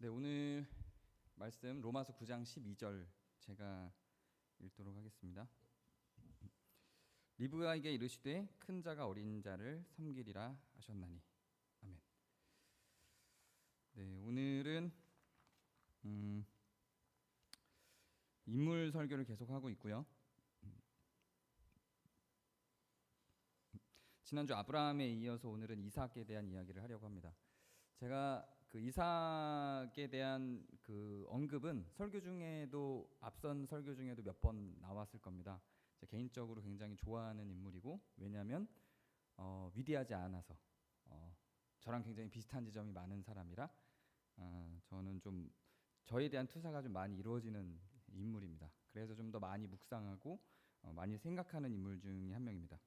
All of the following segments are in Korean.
네, 오늘 말씀 로마서 9장 12절 제가 읽도록 하겠습니다. 리브가에게 이르시되 큰 자가 어린 자를 섬기리라 하셨나니. 아멘. 네, 오늘은 인물 설교를 계속하고 있고요. 지난주 아브라함에 이어서 오늘은 이삭에 대한 이야기를 하려고 합니다. 제가 그 이삭에 대한 그 언급은 설교 중에도 앞선 설교 중에도 몇 번 나왔을 겁니다. 제가 개인적으로 굉장히 좋아하는 인물이고, 왜냐하면 위대하지 않아서 저랑 굉장히 비슷한 지점이 많은 사람이라 저는 좀 저에 대한 투사가 좀 많이 이루어지는 인물입니다. 그래서 좀 더 많이 묵상하고 많이 생각하는 인물 중에 한 명입니다.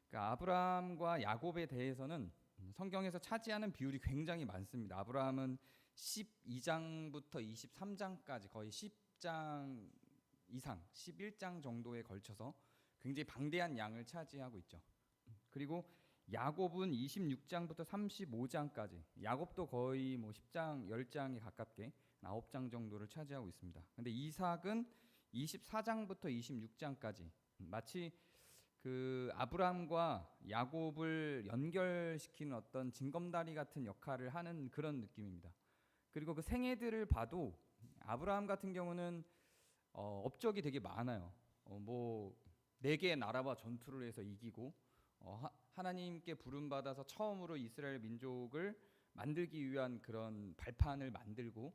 그러니까 아브라함과 야곱에 대해서는 성경에서 차지하는 비율이 굉장히 많습니다. 아브라함은 12장부터 23장까지 거의 10장 이상, 11장 정도에 걸쳐서 굉장히 방대한 양을 차지하고 있죠. 그리고 야곱은 26장부터 35장까지, 야곱도 거의 뭐 10장, 10장에 가깝게 9장 정도를 차지하고 있습니다. 근데 이삭은 24장부터 26장까지 마치 그 아브라함과 야곱을 연결시키는 어떤 징검다리 같은 역할을 하는 그런 느낌입니다. 그리고 그 생애들을 봐도 아브라함 같은 경우는 업적이 되게 많아요. 뭐 4개의 나라와 전투를 해서 이기고 하나님께 부름받아서 처음으로 이스라엘 민족을 만들기 위한 그런 발판을 만들고,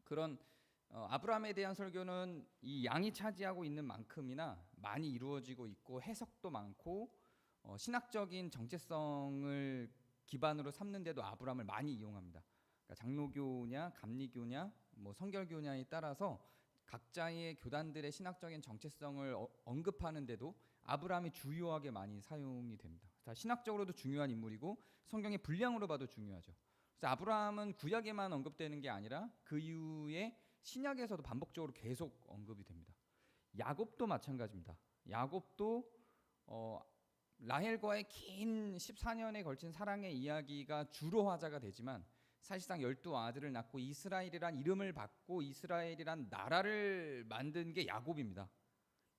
그런 아브라함에 대한 설교는 이 양이 차지하고 있는 만큼이나 많이 이루어지고 있고, 해석도 많고 신학적인 정체성을 기반으로 삼는데도 아브라함을 많이 이용합니다. 그러니까 장로교냐 감리교냐 뭐 성결교냐에 따라서 각자의 교단들의 신학적인 정체성을 언급하는데도 아브라함이 주요하게 많이 사용이 됩니다. 다 신학적으로도 중요한 인물이고 성경의 분량으로 봐도 중요하죠. 그래서 아브라함은 구약에만 언급되는 게 아니라 그 이후에 신약에서도 반복적으로 계속 언급이 됩니다. 야곱도 마찬가지입니다. 야곱도 라헬과의 긴 14년에 걸친 사랑의 이야기가 주로 화제가 되지만 사실상 12아들을 낳고 이스라엘이란 이름을 받고 이스라엘이란 나라를 만든 게 야곱입니다.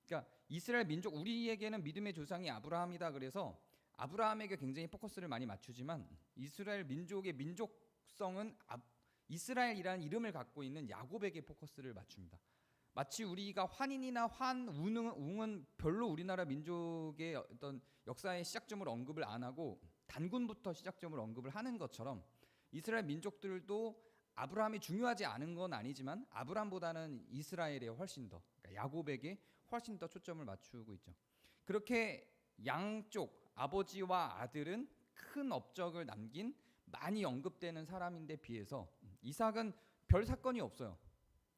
그러니까 이스라엘 민족, 우리에게는 믿음의 조상이 아브라함이다. 그래서 아브라함에게 굉장히 포커스를 많이 맞추지만 이스라엘 민족의 민족성은 이스라엘이라는 이름을 갖고 있는 야곱에게 포커스를 맞춥니다. 마치 우리가 환인이나 환웅은 별로 우리나라 민족의 어떤 역사의 시작점을 언급을 안 하고 단군부터 시작점을 언급을 하는 것처럼 이스라엘 민족들도 아브라함이 중요하지 않은 건 아니지만 아브라함보다는 이스라엘에 훨씬 더, 그러니까 야곱에게 훨씬 더 초점을 맞추고 있죠. 그렇게 양쪽 아버지와 아들은 큰 업적을 남긴 많이 언급되는 사람인데 비해서 이삭은 별 사건이 없어요.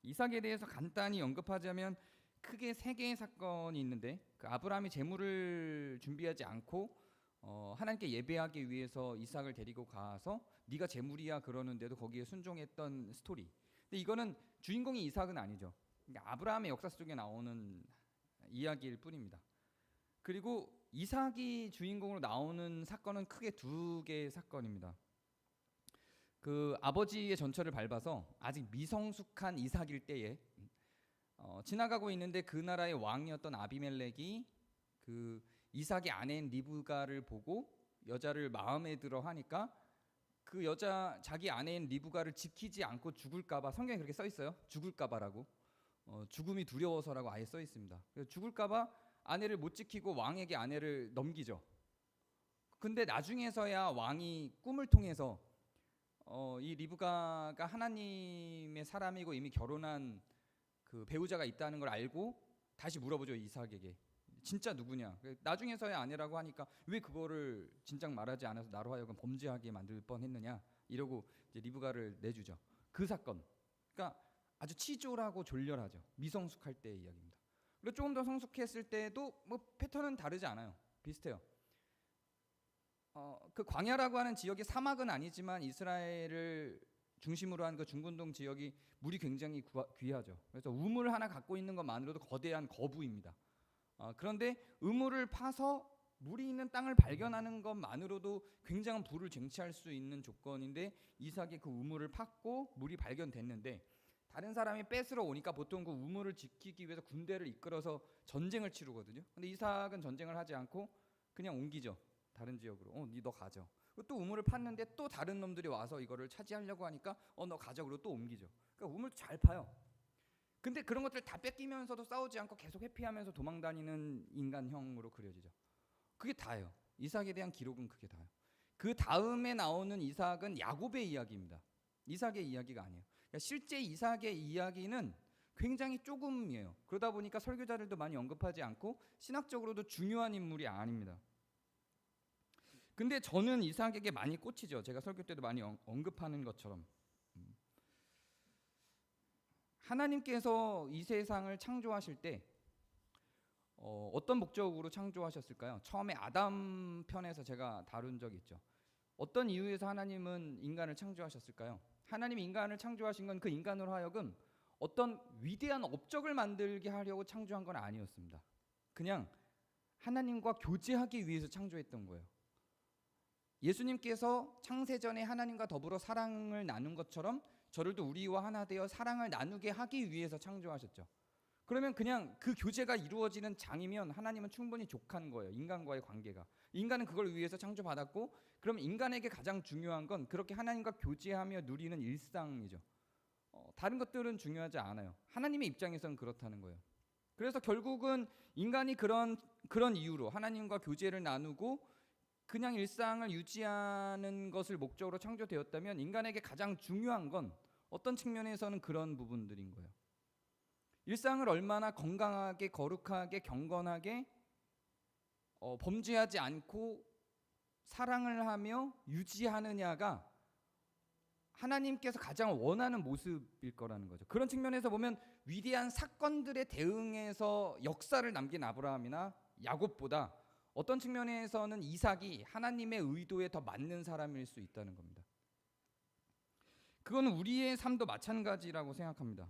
이삭에 대해서 간단히 언급하자면 크게 3개의 사건이 있는데, 그 아브라함이 제물을 준비하지 않고 하나님께 예배하기 위해서 이삭을 데리고 가서 네가 제물이야 그러는데도 거기에 순종했던 스토리. 근데 이거는 주인공이 이삭은 아니죠. 그러니까 아브라함의 역사 속에 나오는 이야기일 뿐입니다. 그리고 이삭이 주인공으로 나오는 사건은 크게 2개의 사건입니다. 그 아버지의 전철을 밟아서 아직 미성숙한 이삭일 때에 지나가고 있는데 그 나라의 왕이었던 아비멜렉이 그 이삭의 아내인 리브가를 보고 여자를 마음에 들어 하니까 그 여자 자기 아내인 리브가를 지키지 않고 죽을까봐, 성경에 그렇게 써 있어요. 죽을까봐라고, 죽음이 두려워서라고 아예 써 있습니다. 그래서 죽을까봐 아내를 못 지키고 왕에게 아내를 넘기죠. 근데 나중에서야 왕이 꿈을 통해서 이 리브가가 하나님의 사람이고 이미 결혼한 그 배우자가 있다는 걸 알고 다시 물어보죠. 이삭에게 진짜 누구냐. 나중에서야 아내라고 하니까 왜 그거를 진작 말하지 않아서 나로 하여금 범죄하게 만들 뻔했느냐 이러고 이제 리브가를 내주죠. 그 사건, 그러니까 아주 치졸하고 졸렬하죠. 미성숙할 때의 이야기입니다. 그리고 조금 더 성숙했을 때도 뭐 패턴은 다르지 않아요. 비슷해요. 그 광야라고 하는 지역이 사막은 아니지만 이스라엘을 중심으로 한 그 중근동 지역이 물이 굉장히 귀하죠. 그래서 우물 하나 갖고 있는 것만으로도 거대한 거부입니다. 그런데 우물을 파서 물이 있는 땅을 발견하는 것만으로도 굉장한 부를 쟁취할 수 있는 조건인데 이삭이 그 우물을 팠고 물이 발견됐는데 다른 사람이 뺏으러 오니까 보통 그 우물을 지키기 위해서 군대를 이끌어서 전쟁을 치르거든요. 근데 이삭은 전쟁을 하지 않고 그냥 옮기죠. 다른 지역으로. 너 가져. 또 우물을 팠는데 또 다른 놈들이 와서 이거를 차지하려고 하니까 너 가져. 그리고 또 옮기죠. 그러니까 우물 잘 파요. 근데 그런 것들 다 뺏기면서도 싸우지 않고 계속 회피하면서 도망다니는 인간형으로 그려지죠. 그게 다예요. 이삭에 대한 기록은 그게 다예요. 그 다음에 나오는 이삭은 야곱의 이야기입니다. 이삭의 이야기가 아니에요. 그러니까 실제 이삭의 이야기는 굉장히 조금이에요. 그러다 보니까 설교자들도 많이 언급하지 않고 신학적으로도 중요한 인물이 아닙니다. 근데 저는 이삭에게 많이 꽂히죠. 제가 설교 때도 많이 언급하는 것처럼 하나님께서 이 세상을 창조하실 때 어떤 목적으로 창조하셨을까요? 처음에 아담 편에서 제가 다룬 적이 있죠. 어떤 이유에서 하나님은 인간을 창조하셨을까요? 하나님이 인간을 창조하신 건 그 인간으로 하여금 어떤 위대한 업적을 만들게 하려고 창조한 건 아니었습니다. 그냥 하나님과 교제하기 위해서 창조했던 거예요. 예수님께서 창세전에 하나님과 더불어 사랑을 나눈 것처럼 저들도 우리와 하나 되어 사랑을 나누게 하기 위해서 창조하셨죠. 그러면 그냥 그 교제가 이루어지는 장이면 하나님은 충분히 족한 거예요. 인간과의 관계가. 인간은 그걸 위해서 창조받았고 그럼 인간에게 가장 중요한 건 그렇게 하나님과 교제하며 누리는 일상이죠. 다른 것들은 중요하지 않아요. 하나님의 입장에서는 그렇다는 거예요. 그래서 결국은 인간이 그런 이유로 하나님과 교제를 나누고 그냥 일상을 유지하는 것을 목적으로 창조되었다면 인간에게 가장 중요한 건 어떤 측면에서는 그런 부분들인 거예요. 일상을 얼마나 건강하게 거룩하게 경건하게 범죄하지 않고 사랑을 하며 유지하느냐가 하나님께서 가장 원하는 모습일 거라는 거죠. 그런 측면에서 보면 위대한 사건들에 대응해서 역사를 남긴 아브라함이나 야곱보다 어떤 측면에서는 이삭이 하나님의 의도에 더 맞는 사람일 수 있다는 겁니다. 그건 우리의 삶도 마찬가지라고 생각합니다.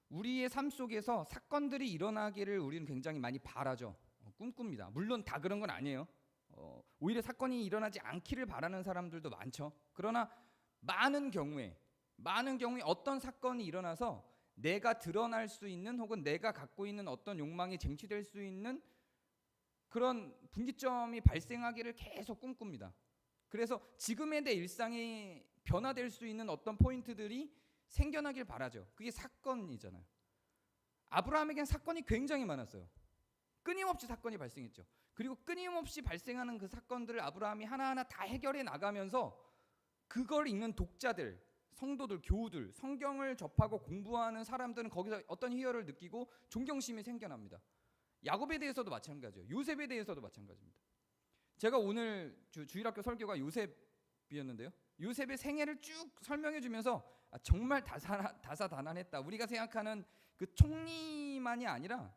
우리의 삶 속에서 사건들이 일어나기를 우리는 굉장히 많이 바라죠. 꿈꿉니다. 물론 다 그런 건 아니에요. 오히려 사건이 일어나지 않기를 바라는 사람들도 많죠. 그러나 많은 경우에 어떤 사건이 일어나서 내가 드러날 수 있는 혹은 내가 갖고 있는 어떤 욕망이 쟁취될 수 있는 그런 분기점이 발생하기를 계속 꿈꿉니다. 그래서 지금의 내 일상이 변화될 수 있는 어떤 포인트들이 생겨나길 바라죠. 그게 사건이잖아요. 아브라함에겐 사건이 굉장히 많았어요. 끊임없이 사건이 발생했죠. 그리고 끊임없이 발생하는 그 사건들을 아브라함이 하나하나 다 해결해 나가면서 그걸 읽는 독자들, 성도들, 교우들, 성경을 접하고 공부하는 사람들은 거기서 어떤 희열을 느끼고 존경심이 생겨납니다. 야곱에 대해서도 마찬가지예요. 요셉에 대해서도 마찬가지입니다. 제가 오늘 주일학교 설교가 요셉이었는데요. 요셉의 생애를 쭉 설명해 주면서 정말 다사다난했다. 우리가 생각하는 그 총리만이 아니라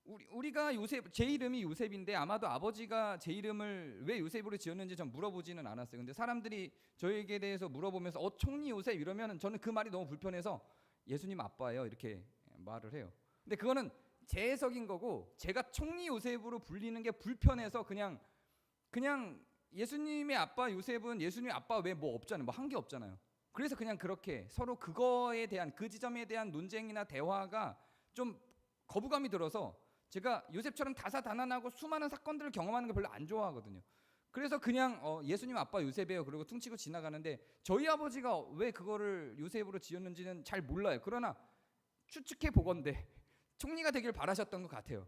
우리가 요셉, 제 이름이 요셉인데 아마도 아버지가 제 이름을 왜 요셉으로 지었는지 전 물어보지는 않았어요. 근데 사람들이 저에게 대해서 물어보면서 총리 요셉 이러면 저는 그 말이 너무 불편해서 예수님 아빠예요 이렇게 말을 해요. 근데 그거는 제 해석인 거고 제가 총리 요셉으로 불리는 게 불편해서 그냥 예수님의 아빠 요셉은 예수님의 아빠 외에 뭐 없잖아요. 뭐 한 게 없잖아요. 그래서 그냥 그렇게 서로 그거에 대한 그 지점에 대한 논쟁이나 대화가 좀 거부감이 들어서 제가 요셉처럼 다사다난하고 수많은 사건들을 경험하는 걸 별로 안 좋아하거든요. 그래서 그냥 예수님 아빠 요셉이에요. 그리고 퉁치고 지나가는데 저희 아버지가 왜 그거를 요셉으로 지었는지는 잘 몰라요. 그러나 추측해 보건대 총리가 되길 바라셨던 것 같아요.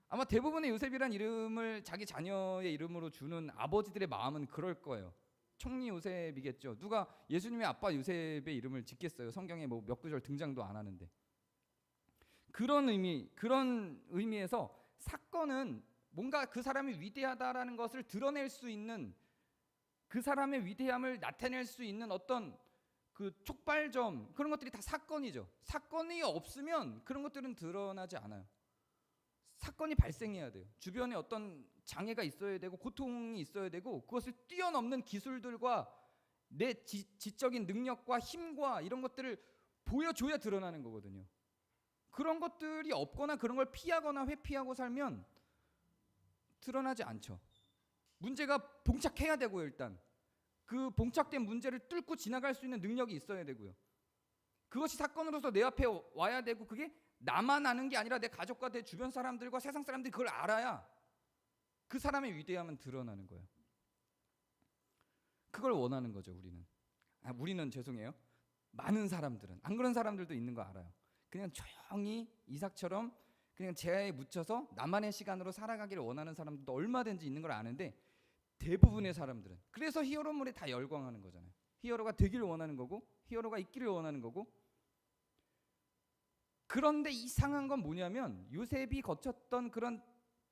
아마 대부분의 요셉이란 이름을 자기 자녀의 이름으로 주는 아버지들의 마음은 그럴 거예요. 총리 요셉이겠죠. 누가 예수님의 아빠 요셉의 이름을 짓겠어요. 성경에 뭐 몇 구절 등장도 안 하는데. 그런 의미에서 사건은 뭔가 그 사람이 위대하다라는 것을 드러낼 수 있는 그 사람의 위대함을 나타낼 수 있는 어떤 그 촉발점 그런 것들이 다 사건이죠. 사건이 없으면 그런 것들은 드러나지 않아요. 사건이 발생해야 돼요. 주변에 어떤 장애가 있어야 되고 고통이 있어야 되고 그것을 뛰어넘는 기술들과 내 지적인 능력과 힘과 이런 것들을 보여줘야 드러나는 거거든요. 그런 것들이 없거나 그런 걸 피하거나 회피하고 살면 드러나지 않죠. 문제가 봉착해야 되고요. 일단 그 봉착된 문제를 뚫고 지나갈 수 있는 능력이 있어야 되고요. 그것이 사건으로서 내 앞에 와야 되고, 그게 나만 아는 게 아니라 내 가족과 내 주변 사람들과 세상 사람들이 그걸 알아야 그 사람의 위대함은 드러나는 거예요. 그걸 원하는 거죠. 우리는 죄송해요. 많은 사람들은, 안 그런 사람들도 있는 거 알아요. 그냥 조용히 이삭처럼 그냥 제아에 묻혀서 나만의 시간으로 살아가기를 원하는 사람들도 얼마든지 있는 걸 아는데, 대부분의 사람들은, 그래서 히어로물에 다 열광하는 거잖아요. 히어로가 되기를 원하는 거고, 히어로가 있기를 원하는 거고. 그런데 이상한 건 뭐냐면, 요셉이 거쳤던 그런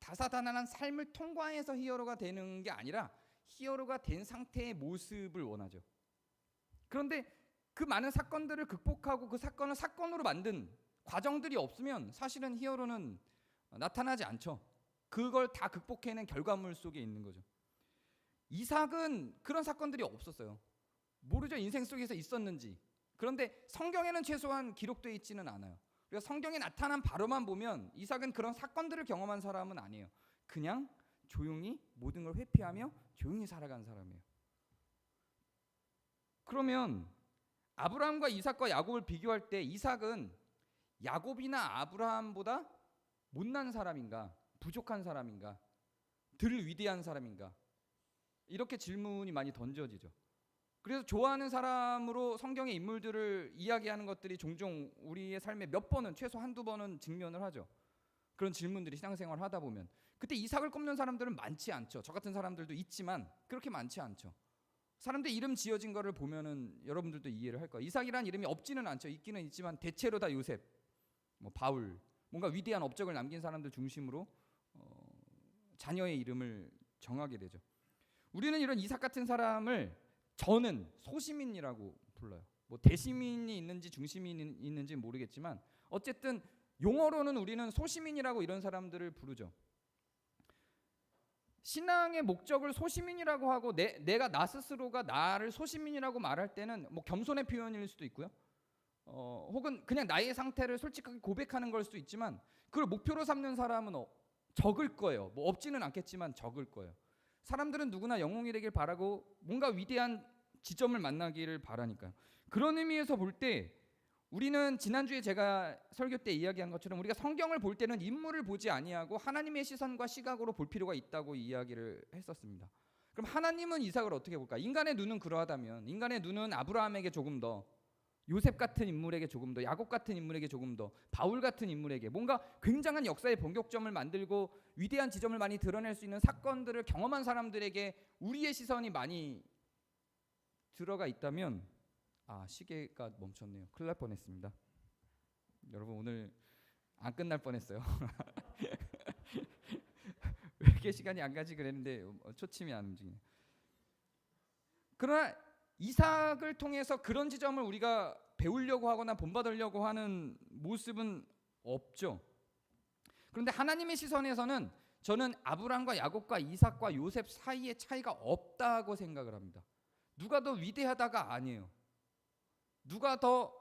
다사다난한 삶을 통과해서 히어로가 되는 게 아니라 히어로가 된 상태의 모습을 원하죠. 그런데 그 많은 사건들을 극복하고 그 사건을 사건으로 만든 과정들이 없으면 사실은 히어로는 나타나지 않죠. 그걸 다 극복해낸 결과물 속에 있는 거죠. 이삭은 그런 사건들이 없었어요. 모르죠, 인생 속에서 있었는지. 그런데 성경에는 최소한 기록되어 있지는 않아요. 그래서 성경에 나타난 바로만 보면 이삭은 그런 사건들을 경험한 사람은 아니에요. 그냥 조용히 모든 걸 회피하며 조용히 살아간 사람이에요. 그러면 아브라함과 이삭과 야곱을 비교할 때 이삭은 야곱이나 아브라함보다 못난 사람인가, 부족한 사람인가, 덜 위대한 사람인가, 이렇게 질문이 많이 던져지죠. 그래서 좋아하는 사람으로 성경의 인물들을 이야기하는 것들이 종종 우리의 삶에 몇 번은, 최소 한두 번은 직면을 하죠. 그런 질문들이 신앙생활을 하다 보면. 그때 이삭을 꼽는 사람들은 많지 않죠. 저 같은 사람들도 있지만 그렇게 많지 않죠. 사람들 이름 지어진 거를 보면은 여러분들도 이해를 할 거예요. 이삭이란 이름이 없지는 않죠. 있기는 있지만 대체로 다 요셉, 바울, 뭔가 위대한 업적을 남긴 사람들 중심으로 자녀의 이름을 정하게 되죠. 우리는 이런 이삭 같은 사람을 저는 소시민이라고 불러요. 대시민이 있는지 중시민이 있는지 모르겠지만 어쨌든 용어로는 우리는 소시민이라고 이런 사람들을 부르죠. 신앙의 목적을 소시민이라고 하고 내가 나 스스로가 나를 소시민이라고 말할 때는 겸손의 표현일 수도 있고요. 혹은 그냥 나의 상태를 솔직하게 고백하는 걸 수도 있지만, 그걸 목표로 삼는 사람은 적을 거예요. 없지는 않겠지만 적을 거예요. 사람들은 누구나 영웅이 되길 바라고 뭔가 위대한 지점을 만나기를 바라니까요. 그런 의미에서 볼 때 우리는 지난주에 제가 설교 때 이야기한 것처럼 우리가 성경을 볼 때는 인물을 보지 아니하고 하나님의 시선과 시각으로 볼 필요가 있다고 이야기를 했었습니다. 그럼 하나님은 이삭을 어떻게 볼까? 인간의 눈은 그러하다면 인간의 눈은 아브라함에게 조금 더, 요셉 같은 인물에게 조금 더, 야곱 같은 인물에게 조금 더, 바울 같은 인물에게 뭔가 굉장한 역사의 변곡점을 만들고 위대한 지점을 많이 드러낼 수 있는 사건들을 경험한 사람들에게 우리의 시선이 많이 들어가 있다면, 시계가 멈췄네요. 큰일 날 뻔했습니다. 여러분 오늘 안 끝날 뻔했어요. 왜 이렇게 시간이 안 가지 그랬는데 초침이 안 움직이네. 그러나 이삭을 통해서 그런 지점을 우리가 배우려고 하거나 본받으려고 하는 모습은 없죠. 그런데 하나님의 시선에서는 저는 아브라함과 야곱과 이삭과 요셉 사이의 차이가 없다고 생각을 합니다. 누가 더 위대하다가 아니에요. 누가 더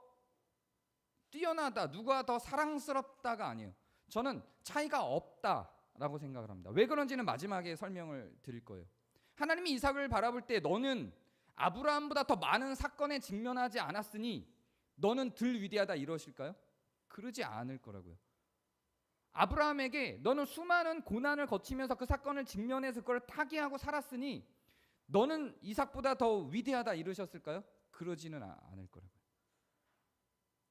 뛰어나다, 누가 더 사랑스럽다가 아니에요. 저는 차이가 없다라고 생각을 합니다. 왜 그런지는 마지막에 설명을 드릴 거예요. 하나님이 이삭을 바라볼 때 너는 아브라함보다 더 많은 사건에 직면하지 않았으니 너는 덜 위대하다 이러실까요? 그러지 않을 거라고요. 아브라함에게 너는 수많은 고난을 거치면서 그 사건을 직면해서 그걸 타개하고 살았으니 너는 이삭보다 더 위대하다 이러셨을까요? 그러지는 않을 거라고요.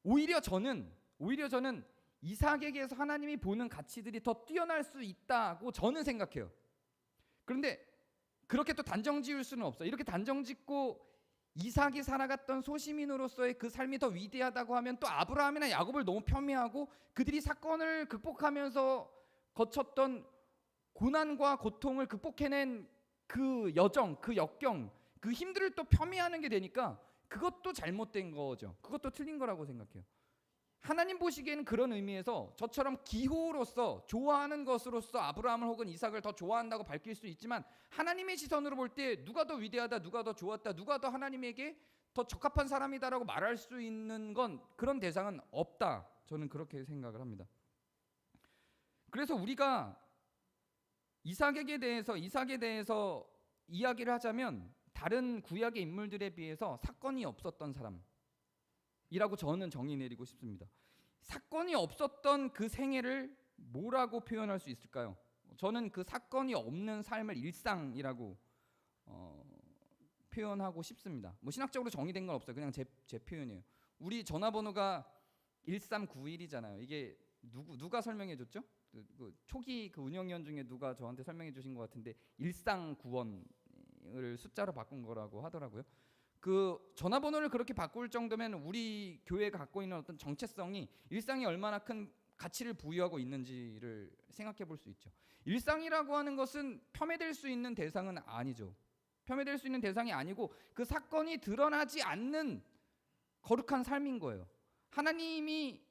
오히려 저는 이삭에게서 하나님이 보는 가치들이 더 뛰어날 수 있다고 저는 생각해요. 그런데 그렇게 또 단정 지을 수는 없어요. 이렇게 단정 짓고 이삭이 살아갔던 소시민으로서의 그 삶이 더 위대하다고 하면 또 아브라함이나 야곱을 너무 폄훼하고 그들이 사건을 극복하면서 거쳤던 고난과 고통을 극복해낸 그 여정, 그 역경, 그 힘들을 또 폄훼하는 게 되니까 그것도 잘못된 거죠. 그것도 틀린 거라고 생각해요. 하나님 보시기에는 그런 의미에서 저처럼 기호로서 좋아하는 것으로서 아브라함을 혹은 이삭을 더 좋아한다고 밝힐 수 있지만 하나님의 시선으로 볼 때 누가 더 위대하다, 누가 더 좋았다, 누가 더 하나님에게 더 적합한 사람이다라고 말할 수 있는 건 그런 대상은 없다. 저는 그렇게 생각을 합니다. 그래서 우리가 이삭에 대해서 이야기를 하자면 다른 구약의 인물들에 비해서 사건이 없었던 사람이라고 저는 정의 내리고 싶습니다. 사건이 없었던 그 생애를 뭐라고 표현할 수 있을까요? 저는 그 사건이 없는 삶을 일상이라고 표현하고 싶습니다. 뭐 신학적으로 정의된 건 없어요. 그냥 제 표현이에요. 우리 전화번호가 1391이잖아요. 이게 누가 설명해 줬죠? 그 초기 그 운영위원 중에 누가 저한테 설명해 주신 것 같은데 일상구원을 숫자로 바꾼 거라고 하더라고요. 그 전화번호를 그렇게 바꿀 정도면 우리 교회가 갖고 있는 어떤 정체성이 일상이 얼마나 큰 가치를 부여하고 있는지를 생각해 볼 수 있죠. 일상이라고 하는 것은 폄훼될 수 있는 대상은 아니죠. 폄훼될 수 있는 대상이 아니고 그 사건이 드러나지 않는 거룩한 삶인 거예요. 하나님이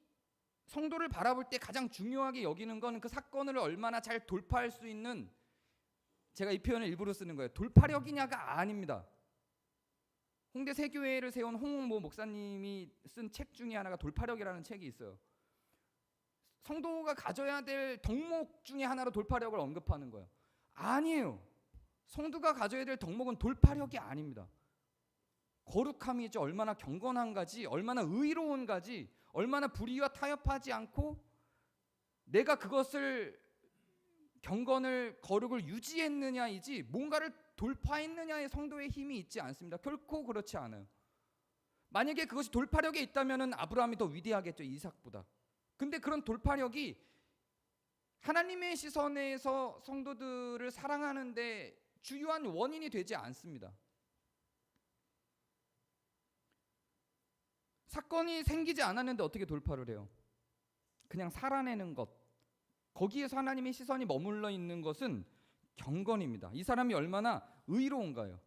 성도를 바라볼 때 가장 중요하게 여기는 건 그 사건을 얼마나 잘 돌파할 수 있는, 제가 이 표현을 일부러 쓰는 거예요. 돌파력이냐가 아닙니다. 홍대 세교회를 세운 홍모 목사님이 쓴 책 중에 하나가 돌파력이라는 책이 있어요. 성도가 가져야 될 덕목 중에 하나로 돌파력을 언급하는 거예요. 아니에요. 성도가 가져야 될 덕목은 돌파력이 아닙니다. 거룩함이죠. 얼마나 경건한가지, 얼마나 의로운가지, 얼마나 불의와 타협하지 않고 내가 그것을 경건을 거룩을 유지했느냐이지 뭔가를 돌파했느냐에 성도의 힘이 있지 않습니다. 결코 그렇지 않아요. 만약에 그것이 돌파력에 있다면 아브라함이 더 위대하겠죠, 이삭보다. 근데 그런 돌파력이 하나님의 시선에서 성도들을 사랑하는데 주요한 원인이 되지 않습니다. 사건이 생기지 않았는데 어떻게 돌파를 해요? 그냥 살아내는 것, 거기에서 하나님의 시선이 머물러 있는 것은 경건입니다. 이 사람이 얼마나 의로운가요?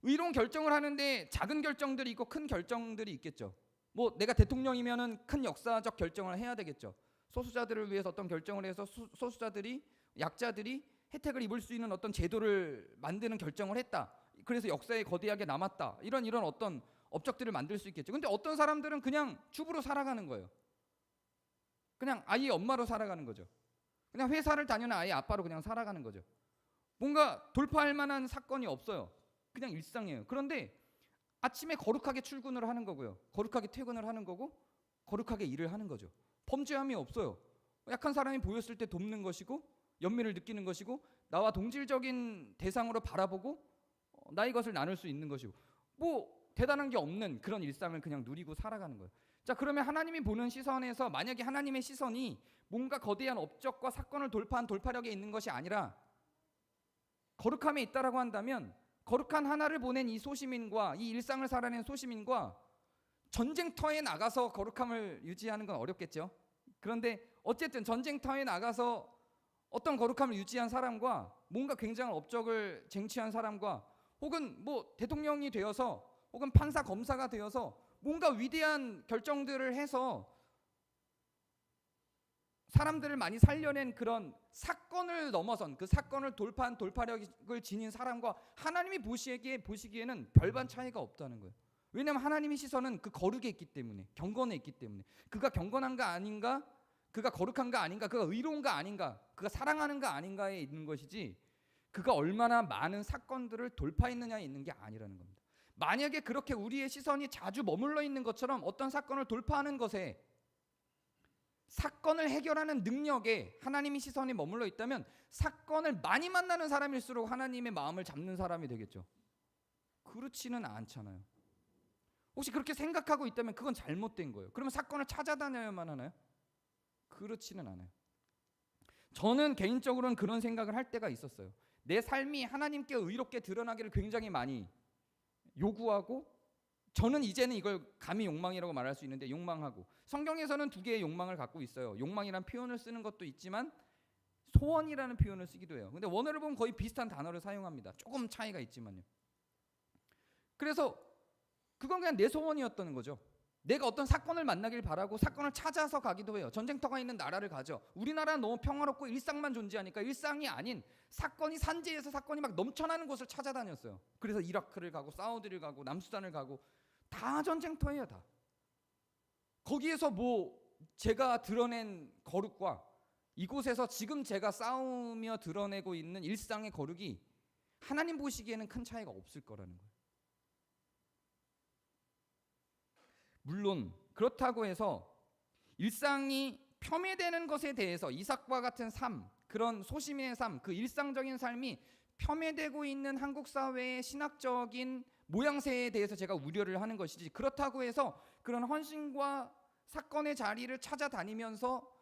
의로운 결정을 하는데 작은 결정들이 있고 큰 결정들이 있겠죠. 뭐 내가 대통령이면은 큰 역사적 결정을 해야 되겠죠. 소수자들을 위해서 어떤 결정을 해서 소수자들이, 약자들이 혜택을 입을 수 있는 어떤 제도를 만드는 결정을 했다. 그래서 역사에 거대하게 남았다. 이런 어떤 업적들을 만들 수 있겠죠. 근데 어떤 사람들은 그냥 주부로 살아가는 거예요. 그냥 아이의 엄마로 살아가는 거죠. 그냥 회사를 다니는 아이의 아빠로 그냥 살아가는 거죠. 뭔가 돌파할 만한 사건이 없어요. 그냥 일상이에요. 그런데 아침에 거룩하게 출근을 하는 거고요. 거룩하게 퇴근을 하는 거고 거룩하게 일을 하는 거죠. 범죄함이 없어요. 약한 사람이 보였을 때 돕는 것이고 연민을 느끼는 것이고 나와 동질적인 대상으로 바라보고 나의 것을 나눌 수 있는 것이고 뭐 대단한 게 없는 그런 일상을 그냥 누리고 살아가는 거예요. 자, 그러면 하나님이 보는 시선에서 만약에 하나님의 시선이 뭔가 거대한 업적과 사건을 돌파한 돌파력에 있는 것이 아니라 거룩함에 있다라고 한다면 거룩한 하나를 보낸 이 소시민과 이 일상을 살아낸 소시민과 전쟁터에 나가서 거룩함을 유지하는 건 어렵겠죠. 그런데 어쨌든 전쟁터에 나가서 어떤 거룩함을 유지한 사람과 뭔가 굉장한 업적을 쟁취한 사람과 혹은 뭐 대통령이 되어서 혹은 판사 검사가 되어서 뭔가 위대한 결정들을 해서 사람들을 많이 살려낸 그런 사건을 넘어선 그 사건을 돌파한 돌파력을 지닌 사람과 하나님이 보시기에는 별반 차이가 없다는 거예요. 왜냐하면 하나님의 시선은 그 거룩에 있기 때문에, 경건에 있기 때문에, 그가 경건한가 아닌가, 그가 거룩한가 아닌가, 그가 의로운가 아닌가, 그가 사랑하는가 아닌가에 있는 것이지 그가 얼마나 많은 사건들을 돌파했느냐에 있는 게 아니라는 겁니다. 만약에 그렇게 우리의 시선이 자주 머물러 있는 것처럼 어떤 사건을 돌파하는 것에, 사건을 해결하는 능력에 하나님의 시선이 머물러 있다면 사건을 많이 만나는 사람일수록 하나님의 마음을 잡는 사람이 되겠죠. 그렇지는 않잖아요. 혹시 그렇게 생각하고 있다면 그건 잘못된 거예요. 그러면 사건을 찾아다녀야만 하나요? 그렇지는 않아요. 저는 개인적으로는 그런 생각을 할 때가 있었어요. 내 삶이 하나님께 의롭게 드러나기를 굉장히 많이 요구하고, 저는 이제는 이걸 감히 욕망이라고 말할 수 있는데 욕망하고, 성경에서는 두 개의 욕망을 갖고 있어요. 욕망이라는 표현을 쓰는 것도 있지만 소원이라는 표현을 쓰기도 해요. 근데 원어를 보면 거의 비슷한 단어를 사용합니다. 조금 차이가 있지만요. 그래서 그건 그냥 내 소원이었던 거죠. 내가 어떤 사건을 만나길 바라고 사건을 찾아서 가기도 해요. 전쟁터가 있는 나라를 가죠. 우리나라는 너무 평화롭고 일상만 존재하니까 일상이 아닌 사건이, 산지에서 사건이 막 넘쳐나는 곳을 찾아다녔어요. 그래서 이라크를 가고 사우디를 가고 남수단을 가고 다 전쟁터예요. 다. 거기에서 뭐 제가 드러낸 거룩과 이곳에서 지금 제가 싸우며 드러내고 있는 일상의 거룩이 하나님 보시기에는 큰 차이가 없을 거라는 거예요. 물론 그렇다고 해서 일상이 폄훼되는 것에 대해서 이삭과 같은 삶, 그런 소시민의 삶, 그 일상적인 삶이 폄훼되고 있는 한국 사회의 신학적인 모양새에 대해서 제가 우려를 하는 것이지, 그렇다고 해서 그런 헌신과 사건의 자리를 찾아다니면서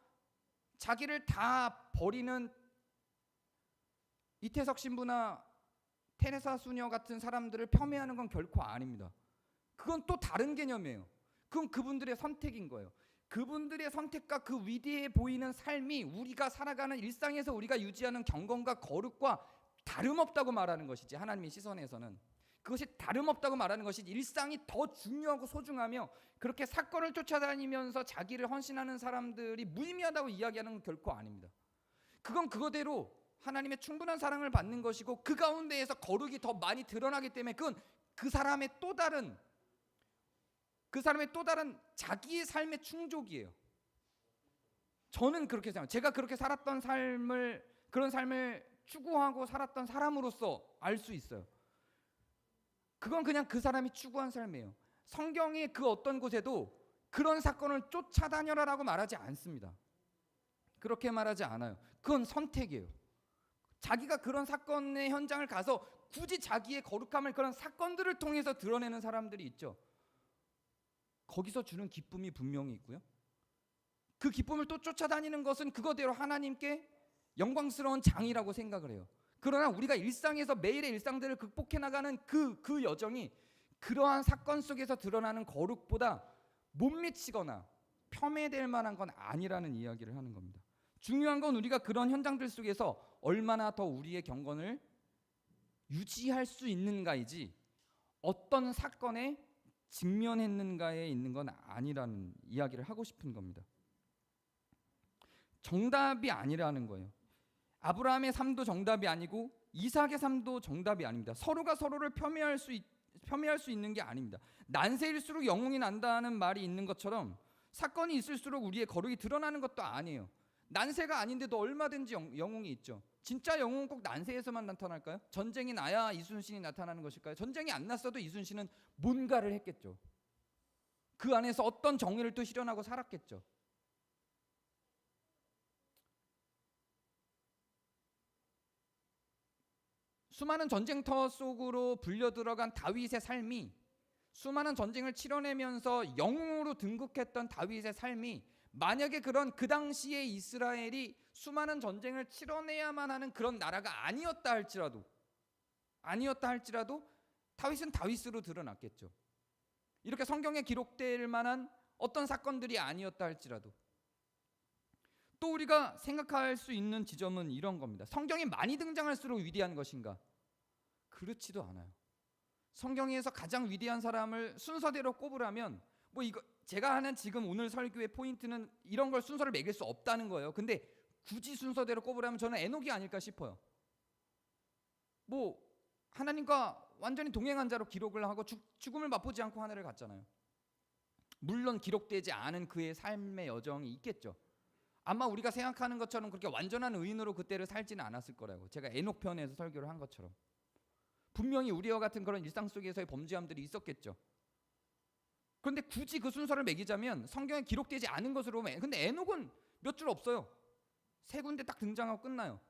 자기를 다 버리는 이태석 신부나 테레사 수녀 같은 사람들을 폄훼하는 건 결코 아닙니다. 그건 또 다른 개념이에요. 그건 그분들의 선택인 거예요. 그분들의 선택과 그 위대해 보이는 삶이 우리가 살아가는 일상에서 우리가 유지하는 경건과 거룩과 다름없다고 말하는 것이지, 하나님의 시선에서는 그것이 다름없다고 말하는 것이지, 일상이 더 중요하고 소중하며 그렇게 사건을 쫓아다니면서 자기를 헌신하는 사람들이 무의미하다고 이야기하는 건 결코 아닙니다. 그건 그거대로 하나님의 충분한 사랑을 받는 것이고, 그 가운데에서 거룩이 더 많이 드러나기 때문에 그건 그 사람의 또 다른 자기의 삶의 충족이에요. 저는 그렇게 생각해요. 제가 그렇게 살았던 그런 삶을 추구하고 살았던 사람으로서 알 수 있어요. 그건 그냥 그 사람이 추구한 삶이에요. 성경의 그 어떤 곳에도 그런 사건을 쫓아다녀라라고 말하지 않습니다. 그렇게 말하지 않아요. 그건 선택이에요. 자기가 그런 사건의 현장을 가서 굳이 자기의 거룩함을 그런 사건들을 통해서 드러내는 사람들이 있죠. 거기서 주는 기쁨이 분명히 있고요. 그 기쁨을 또 쫓아다니는 것은 그거대로 하나님께 영광스러운 장이라고 생각을 해요. 그러나 우리가 일상에서 매일의 일상들을 극복해 나가는 그 여정이 그러한 사건 속에서 드러나는 거룩보다 못 미치거나 폄훼될 만한 건 아니라는 이야기를 하는 겁니다. 중요한 건 우리가 그런 현장들 속에서 얼마나 더 우리의 경건을 유지할 수 있는가이지, 어떤 사건에 직면했는가에 있는 건 아니라는 이야기를 하고 싶은 겁니다. 정답이 아니라는 거예요. 아브라함의 삶도 정답이 아니고 이삭의 삶도 정답이 아닙니다. 서로가 서로를 폄훼할 수 있는 게 아닙니다. 난세일수록 영웅이 난다는 말이 있는 것처럼 사건이 있을수록 우리의 거룩이 드러나는 것도 아니에요. 난세가 아닌데도 얼마든지 영웅이 있죠. 진짜 영웅은 꼭 난세에서만 나타날까요? 전쟁이 나야 이순신이 나타나는 것일까요? 전쟁이 안 났어도 이순신은 뭔가를 했겠죠. 그 안에서 어떤 정의를 또 실현하고 살았겠죠. 수많은 전쟁터 속으로 불려 들어간 다윗의 삶이, 수많은 전쟁을 치러내면서 영웅으로 등극했던 다윗의 삶이, 만약에 그 당시에 이스라엘이 수많은 전쟁을 치러내야만 하는 그런 나라가 아니었다 할지라도 다윗은 다윗으로 드러났겠죠. 이렇게 성경에 기록될 만한 어떤 사건들이 아니었다 할지라도. 또 우리가 생각할 수 있는 지점은 이런 겁니다. 성경이 많이 등장할수록 위대한 것인가? 그렇지도 않아요. 성경에서 가장 위대한 사람을 순서대로 꼽으라면, 이거 제가 하는 지금 오늘 설교의 포인트는 이런 걸 순서를 매길 수 없다는 거예요. 근데 굳이 순서대로 꼽으라면 저는 에녹이 아닐까 싶어요. 하나님과 완전히 동행한 자로 기록을 하고 죽음을 맛보지 않고 하늘을 갔잖아요. 물론 기록되지 않은 그의 삶의 여정이 있겠죠. 아마 우리가 생각하는 것처럼 그렇게 완전한 의인으로 그때를 살지는 않았을 거라고, 제가 에녹 편에서 설교를 한 것처럼. 분명히 우리와 같은 그런 일상 속에서의 범죄함들이 있었겠죠. 그런데 굳이 그 순서를 매기자면 성경에 기록되지 않은 것으로 보면, 근데 에녹은 몇 줄 없어요. 3군데 딱 등장하고 끝나요.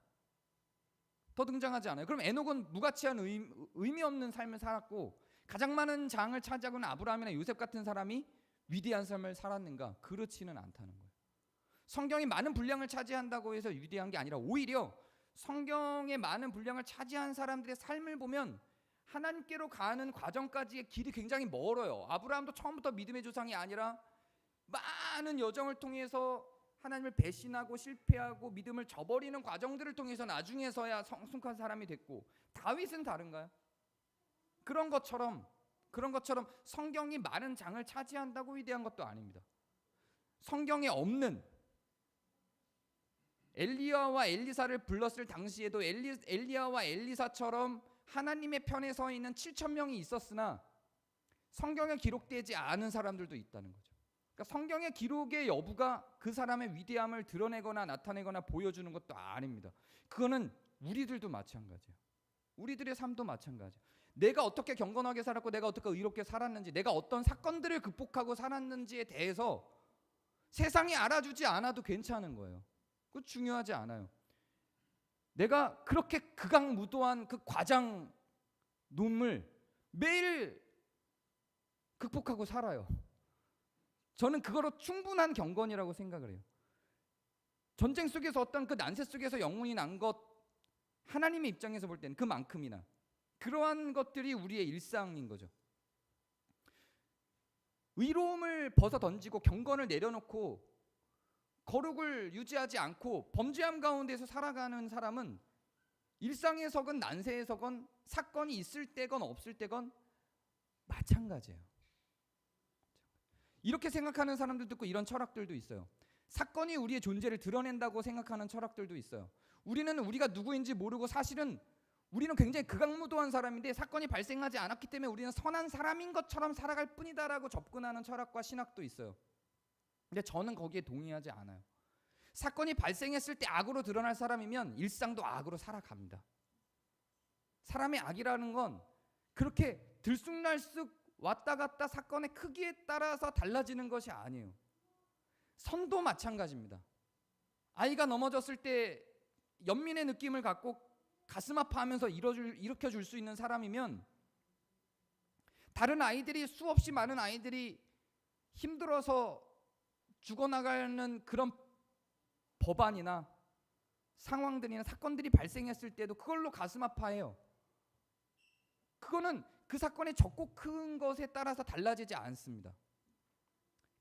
더 등장하지 않아요. 그럼 에녹은 무가치한 의미 없는 삶을 살았고, 가장 많은 장을 차지하고는 아브라함이나 요셉 같은 사람이 위대한 삶을 살았는가? 그렇지는 않다는 거예요. 성경이 많은 분량을 차지한다고 해서 위대한 게 아니라, 오히려 성경의 많은 분량을 차지한 사람들의 삶을 보면 하나님께로 가는 과정까지의 길이 굉장히 멀어요. 아브라함도 처음부터 믿음의 조상이 아니라 많은 여정을 통해서 하나님을 배신하고 실패하고 믿음을 저버리는 과정들을 통해서 나중에서야 성숙한 사람이 됐고, 다윗은 다른가요? 그런 것처럼 성경이 많은 장을 차지한다고 위대한 것도 아닙니다. 성경에 없는 엘리야와 엘리사를 불렀을 당시에도 엘리야와 엘리사처럼 하나님의 편에 서 있는 7,000명이 있었으나 성경에 기록되지 않은 사람들도 있다는 거죠. 그러니까 성경의 기록의 여부가 그 사람의 위대함을 드러내거나 나타내거나 보여주는 것도 아닙니다. 그거는 우리들도 마찬가지예요. 우리들의 삶도 마찬가지예요. 내가 어떻게 경건하게 살았고 내가 어떻게 의롭게 살았는지, 내가 어떤 사건들을 극복하고 살았는지에 대해서 세상이 알아주지 않아도 괜찮은 거예요. 그거 중요하지 않아요. 내가 그렇게 극악무도한 그 과장 놈을 매일 극복하고 살아요. 저는 그거로 충분한 경건이라고 생각을 해요. 전쟁 속에서 어떤 그 난세 속에서 영혼이 난 것, 하나님의 입장에서 볼 때는 그만큼이나 그러한 것들이 우리의 일상인 거죠. 의로움을 벗어 던지고 경건을 내려놓고 거룩을 유지하지 않고 범죄함 가운데서 살아가는 사람은 일상에서건 난세에서건 사건이 있을 때건 없을 때건 마찬가지예요. 이렇게 생각하는 사람들도 있고 이런 철학들도 있어요. 사건이 우리의 존재를 드러낸다고 생각하는 철학들도 있어요. 우리는 우리가 누구인지 모르고 사실은 우리는 굉장히 극악무도한 사람인데 사건이 발생하지 않았기 때문에 우리는 선한 사람인 것처럼 살아갈 뿐이다라고 접근하는 철학과 신학도 있어요. 근데 저는 거기에 동의하지 않아요. 사건이 발생했을 때 악으로 드러날 사람이면 일상도 악으로 살아갑니다. 사람의 악이라는 건 그렇게 들쑥날쑥 왔다 갔다 사건의 크기에 따라서 달라지는 것이 아니에요. 선도 마찬가지입니다. 아이가 넘어졌을 때 연민의 느낌을 갖고 가슴 아파하면서 일으켜줄 수 있는 사람이면 다른 아이들이, 수없이 많은 아이들이 힘들어서 죽어나가는 그런 법안이나 상황들이나 사건들이 발생했을 때도 그걸로 가슴 아파해요. 그거는 그 사건의 적고 큰 것에 따라서 달라지지 않습니다.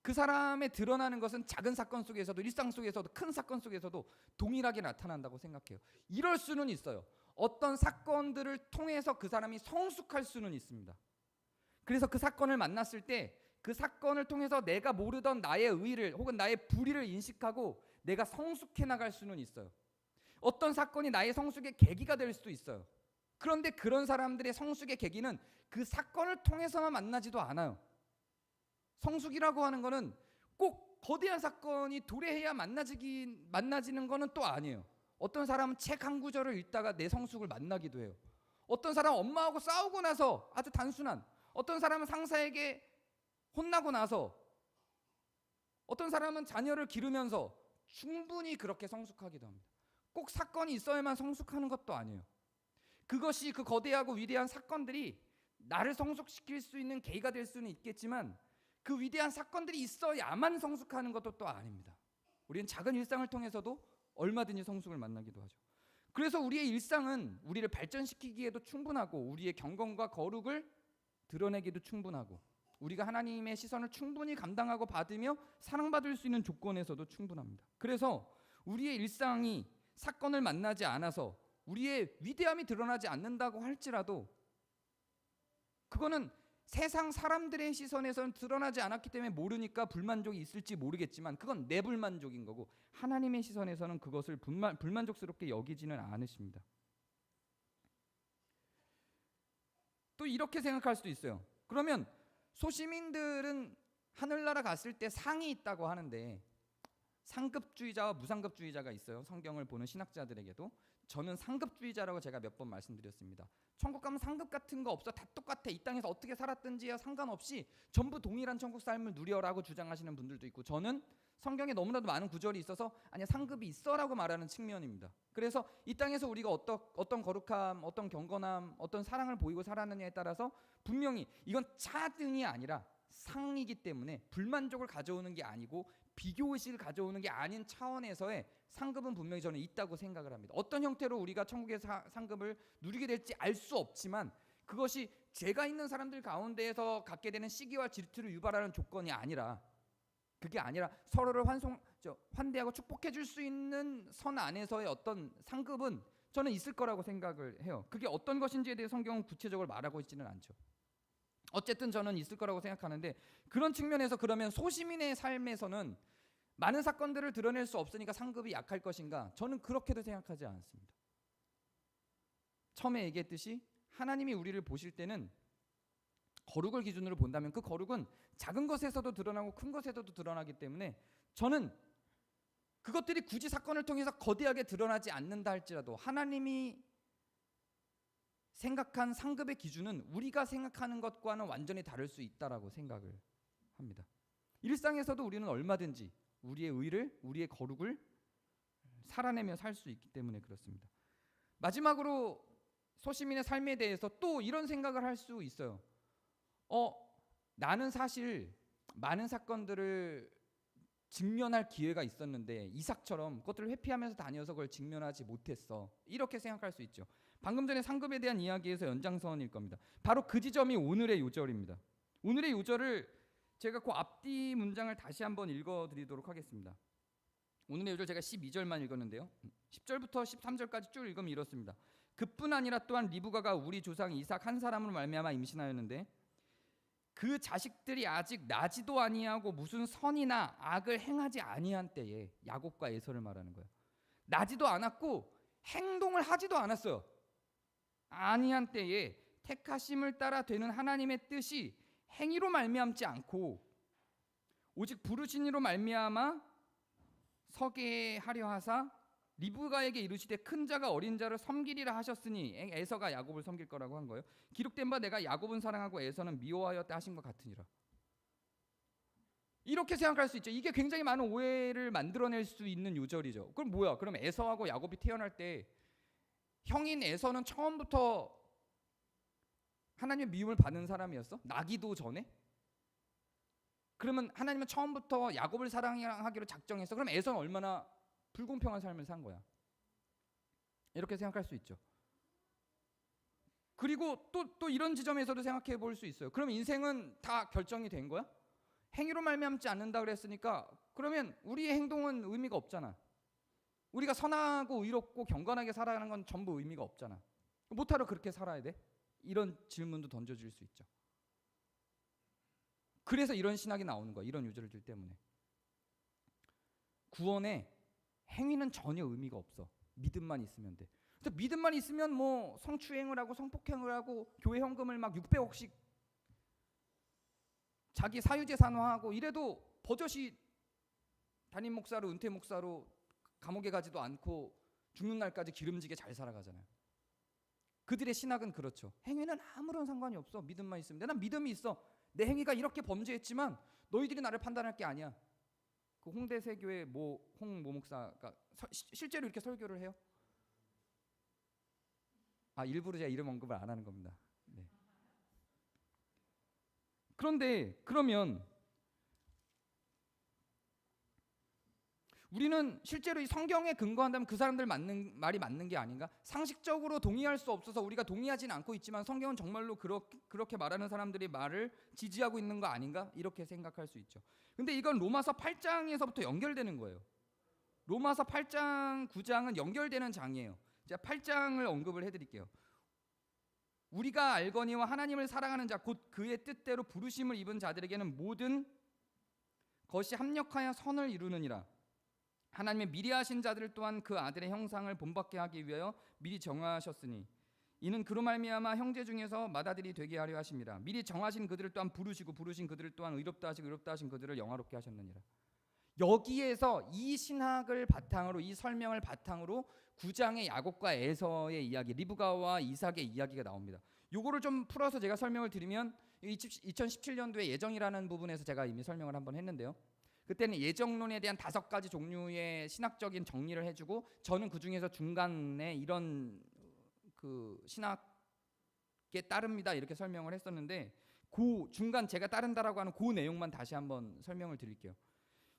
그 사람의 드러나는 것은 작은 사건 속에서도, 일상 속에서도, 큰 사건 속에서도 동일하게 나타난다고 생각해요. 이럴 수는 있어요. 어떤 사건들을 통해서 그 사람이 성숙할 수는 있습니다. 그래서 그 사건을 만났을 때 그 사건을 통해서 내가 모르던 나의 의의를 혹은 나의 불의를 인식하고 내가 성숙해 나갈 수는 있어요. 어떤 사건이 나의 성숙의 계기가 될 수도 있어요. 그런데 그런 사람들의 성숙의 계기는 그 사건을 통해서만 만나지도 않아요. 성숙이라고 하는 거는 꼭 거대한 사건이 도래해야 만나지는 거는 또 아니에요. 어떤 사람은 책 한 구절을 읽다가 내 성숙을 만나기도 해요. 어떤 사람은 엄마하고 싸우고 나서 아주 단순한, 어떤 사람은 상사에게 혼나고 나서, 어떤 사람은 자녀를 기르면서 충분히 그렇게 성숙하기도 합니다. 꼭 사건이 있어야만 성숙하는 것도 아니에요. 그것이, 그 거대하고 위대한 사건들이 나를 성숙시킬 수 있는 계기가 될 수는 있겠지만 그 위대한 사건들이 있어야만 성숙하는 것도 또 아닙니다. 우리는 작은 일상을 통해서도 얼마든지 성숙을 만나기도 하죠. 그래서 우리의 일상은 우리를 발전시키기에도 충분하고 우리의 경건과 거룩을 드러내기도 충분하고 우리가 하나님의 시선을 충분히 감당하고 받으며 사랑받을 수 있는 조건에서도 충분합니다. 그래서 우리의 일상이 사건을 만나지 않아서 우리의 위대함이 드러나지 않는다고 할지라도 그거는 세상 사람들의 시선에서는 드러나지 않았기 때문에 모르니까 불만족이 있을지 모르겠지만 그건 내 불만족인 거고 하나님의 시선에서는 그것을 불만족스럽게 여기지는 않으십니다. 또 이렇게 생각할 수도 있어요. 그러면 소시민들은 하늘나라 갔을 때 상이 있다고 하는데 상급주의자와 무상급주의자가 있어요. 성경을 보는 신학자들에게도. 저는 상급주의자라고 제가 몇 번 말씀드렸습니다. 천국 가면 상급 같은 거 없어. 다 똑같아. 이 땅에서 어떻게 살았든지야 상관없이 전부 동일한 천국 삶을 누려라고 주장하시는 분들도 있고, 저는 성경에 너무나도 많은 구절이 있어서 아니야, 상급이 있어라고 말하는 측면입니다. 그래서 이 땅에서 우리가 어떤 거룩함, 어떤 경건함, 어떤 사랑을 보이고 살았느냐에 따라서 분명히 이건 차등이 아니라 상이기 때문에 불만족을 가져오는 게 아니고 비교의식을 가져오는 게 아닌 차원에서의 상급은 분명히 저는 있다고 생각을 합니다. 어떤 형태로 우리가 천국의 상급을 누리게 될지 알 수 없지만 그것이 죄가 있는 사람들 가운데에서 갖게 되는 시기와 질투를 유발하는 조건이 아니라, 그게 아니라 서로를 환대하고 축복해 줄 수 있는 선 안에서의 어떤 상급은 저는 있을 거라고 생각을 해요. 그게 어떤 것인지에 대해 성경은 구체적으로 말하고 있지는 않죠. 어쨌든 저는 있을 거라고 생각하는데, 그런 측면에서 그러면 소시민의 삶에서는 많은 사건들을 드러낼 수 없으니까 상급이 약할 것인가? 저는 그렇게도 생각하지 않습니다. 처음에 얘기했듯이 하나님이 우리를 보실 때는 거룩을 기준으로 본다면 그 거룩은 작은 것에서도 드러나고 큰 것에서도 드러나기 때문에 저는 그것들이 굳이 사건을 통해서 거대하게 드러나지 않는다 할지라도 하나님이 생각한 상급의 기준은 우리가 생각하는 것과는 완전히 다를 수 있다라고 생각을 합니다. 일상에서도 우리는 얼마든지 우리의 의를, 우리의 거룩을 살아내며 살 수 있기 때문에 그렇습니다. 마지막으로 소시민의 삶에 대해서 또 이런 생각을 할 수 있어요. 나는 사실 많은 사건들을 직면할 기회가 있었는데 이삭처럼 그것들을 회피하면서 다녀서 그걸 직면하지 못했어. 이렇게 생각할 수 있죠. 방금 전에 상급에 대한 이야기에서 연장선일 겁니다. 바로 그 지점이 오늘의 요절입니다. 오늘의 요절을 제가 그 앞뒤 문장을 다시 한번 읽어드리도록 하겠습니다. 오늘의 요절 제가 12절만 읽었는데요. 10절부터 13절까지 쭉 읽으면 이렇습니다. 그뿐 아니라 또한 리브가가 우리 조상 이삭 한 사람으로 말미암아 임신하였는데 그 자식들이 아직 나지도 아니하고 무슨 선이나 악을 행하지 아니한 때에, 야곱과 에서를 말하는 거예요. 나지도 않았고 행동을 하지도 않았어요. 아니한 때에 택하심을 따라 되는 하나님의 뜻이 행위로 말미암지 않고 오직 부르신 이로 말미암아 서게 하려 하사 리브가에게 이르시되 큰 자가 어린 자를 섬기리라 하셨으니 에서가 야곱을 섬길 거라고 한 거예요. 기록된 바 내가 야곱은 사랑하고 에서는 미워하였다 하신 것 같으니라. 이렇게 생각할 수 있죠. 이게 굉장히 많은 오해를 만들어낼 수 있는 요절이죠. 그럼 뭐야? 그럼 에서하고 야곱이 태어날 때 형인 에서는 처음부터 하나님의 미움을 받는 사람이었어? 나기도 전에? 그러면 하나님은 처음부터 야곱을 사랑하기로 작정했어. 그럼 에서는 얼마나 불공평한 삶을 산 거야. 이렇게 생각할 수 있죠. 그리고 또 이런 지점에서도 생각해 볼 수 있어요. 그럼 인생은 다 결정이 된 거야? 행위로 말미암지 않는다 그랬으니까 그러면 우리의 행동은 의미가 없잖아. 우리가 선하고 의롭고 경건하게 살아가는 건 전부 의미가 없잖아. 못하러 그렇게 살아야 돼? 이런 질문도 던져질 수 있죠. 그래서 이런 신학이 나오는 거야. 이런 요절들 때문에. 구원에 행위는 전혀 의미가 없어. 믿음만 있으면 돼. 근데 믿음만 있으면 뭐 성추행을 하고 성폭행을 하고 교회 헌금을 막 600억씩 자기 사유재산화하고 이래도 버젓이 담임 목사로 은퇴 목사로 감옥에 가지도 않고 죽는 날까지 기름지게 잘 살아가잖아요. 그들의 신학은 그렇죠. 행위는 아무런 상관이 없어. 믿음만 있으면 돼. 난 믿음이 있어. 내 행위가 이렇게 범죄했지만 너희들이 나를 판단할 게 아니야. 그 홍대세교회 홍모 목사가 실제로 이렇게 설교를 해요. 일부러 제가 이름 언급을 안 하는 겁니다. 네. 그런데 그러면 우리는 실제로 이 성경에 근거한다면 그 사람들 말이 맞는 게 아닌가? 상식적으로 동의할 수 없어서 우리가 동의하지는 않고 있지만 성경은 정말로 그렇게 말하는 사람들의 말을 지지하고 있는 거 아닌가? 이렇게 생각할 수 있죠. 근데 이건 로마서 8장에서부터 연결되는 거예요. 로마서 8장, 9장은 연결되는 장이에요. 제가 8장을 언급을 해드릴게요. 우리가 알거니와 하나님을 사랑하는 자 곧 그의 뜻대로 부르심을 입은 자들에게는 모든 것이 합력하여 선을 이루느니라. 하나님의 미리 하신 자들을 또한 그 아들의 형상을 본받게 하기 위하여 미리 정하셨으니 이는 그로 말미암아 형제 중에서 맏아들이 되게 하려 하심이라. 미리 정하신 그들을 또한 부르시고 부르신 그들을 또한 의롭다 하시고 의롭다 하신 그들을 영화롭게 하셨느니라. 여기에서 이 신학을 바탕으로, 이 설명을 바탕으로 9장의 야곱과 에서의 이야기, 리브가와 이삭의 이야기가 나옵니다. 요거를 좀 풀어서 제가 설명을 드리면 2017년도에 예정이라는 부분에서 제가 이미 설명을 한번 했는데요. 그때는 예정론에 대한 5가지 종류의 신학적인 정리를 해주고 저는 그 중에서 중간에 이런 그 신학에 따릅니다 이렇게 설명을 했었는데 그 중간 제가 따른다라고 하는 그 내용만 다시 한번 설명을 드릴게요.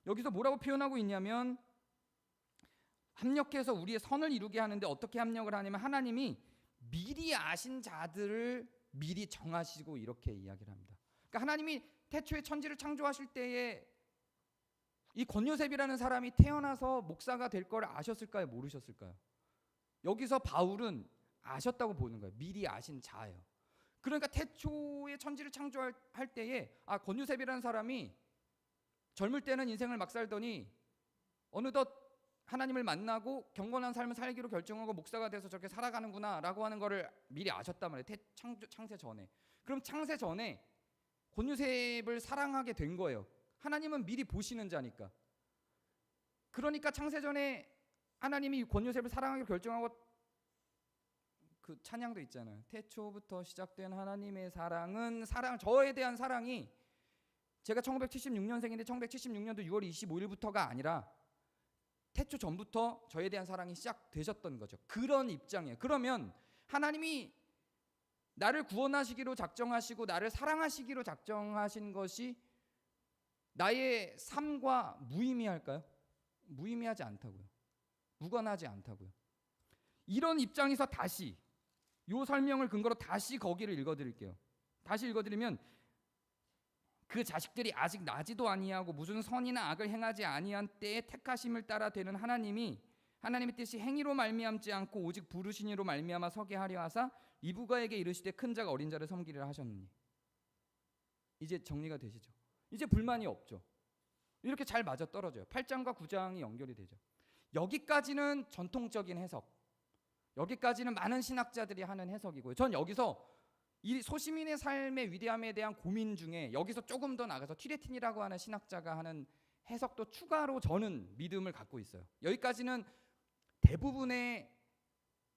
여기서 뭐라고 표현하고 있냐면 합력해서 우리의 선을 이루게 하는데 어떻게 합력을 하냐면 하나님이 미리 아신 자들을 미리 정하시고 이렇게 이야기를 합니다. 그러니까 하나님이 태초에 천지를 창조하실 때에 이 권요셉이라는 사람이 태어나서 목사가 될 걸 아셨을까요? 모르셨을까요? 여기서 바울은 아셨다고 보는 거예요. 미리 아신 자예요. 그러니까 태초에 천지를 창조할 때에 권요셉이라는 사람이 젊을 때는 인생을 막 살더니 어느덧 하나님을 만나고 경건한 삶을 살기로 결정하고 목사가 돼서 저렇게 살아가는구나 라고 하는 거를 미리 아셨단 말이에요. 창세 전에. 그럼 창세 전에 권요셉을 사랑하게 된 거예요. 하나님은 미리 보시는 자니까. 그러니까 창세전에 하나님이 권요셉을 사랑하기로 결정하고 그 찬양도 있잖아요. 태초부터 시작된 하나님의 사랑은 저에 대한 사랑이 제가 1976년생인데 1976년도 6월 25일부터가 아니라 태초 전부터 저에 대한 사랑이 시작되셨던 거죠. 그런 입장이에요. 그러면 하나님이 나를 구원하시기로 작정하시고 나를 사랑하시기로 작정하신 것이 나의 삶과 무의미할까요? 무의미하지 않다고요. 무관하지 않다고요. 이런 입장에서 다시 이 설명을 근거로 다시 거기를 읽어드릴게요. 다시 읽어드리면 그 자식들이 아직 나지도 아니하고 무슨 선이나 악을 행하지 아니한 때에 택하심을 따라 되는 하나님의 뜻이 행위로 말미암지 않고 오직 부르신 이로 말미암아 서게 하려 하사 이브가에게 이르시되 큰 자가 어린 자를 섬기리라 하셨느니. 이제 정리가 되시죠? 이제 불만이 없죠. 이렇게 잘 맞아떨어져요. 8장과 9장이 연결이 되죠. 여기까지는 전통적인 해석, 여기까지는 많은 신학자들이 하는 해석이고요. 전 여기서 이 소시민의 삶의 위대함에 대한 고민 중에 여기서 조금 더 나가서 튀레틴이라고 하는 신학자가 하는 해석도 추가로 저는 믿음을 갖고 있어요. 여기까지는 대부분의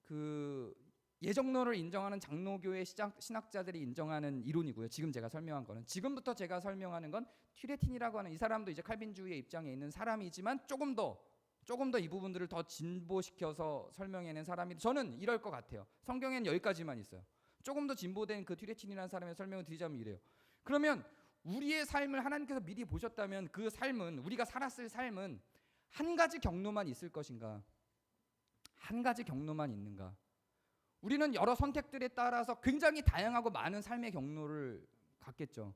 그 예정론을 인정하는 장로교의 신학자들이 인정하는 이론이고요. 지금 제가 설명한 거는, 지금부터 제가 설명하는 건 튀레틴이라고 하는 이 사람도 이제 칼빈주의의 입장에 있는 사람이지만 조금 더 이 부분들을 더 진보시켜서 설명해낸 사람이, 저는 이럴 것 같아요. 성경에는 여기까지만 있어요. 조금 더 진보된 그 튀레틴이라는 사람의 설명을 드리자면 이래요. 그러면 우리의 삶을 하나님께서 미리 보셨다면 그 삶은, 우리가 살았을 삶은 한 가지 경로만 있을 것인가? 한 가지 경로만 있는가? 우리는 여러 선택들에 따라서 굉장히 다양하고 많은 삶의 경로를 갖겠죠.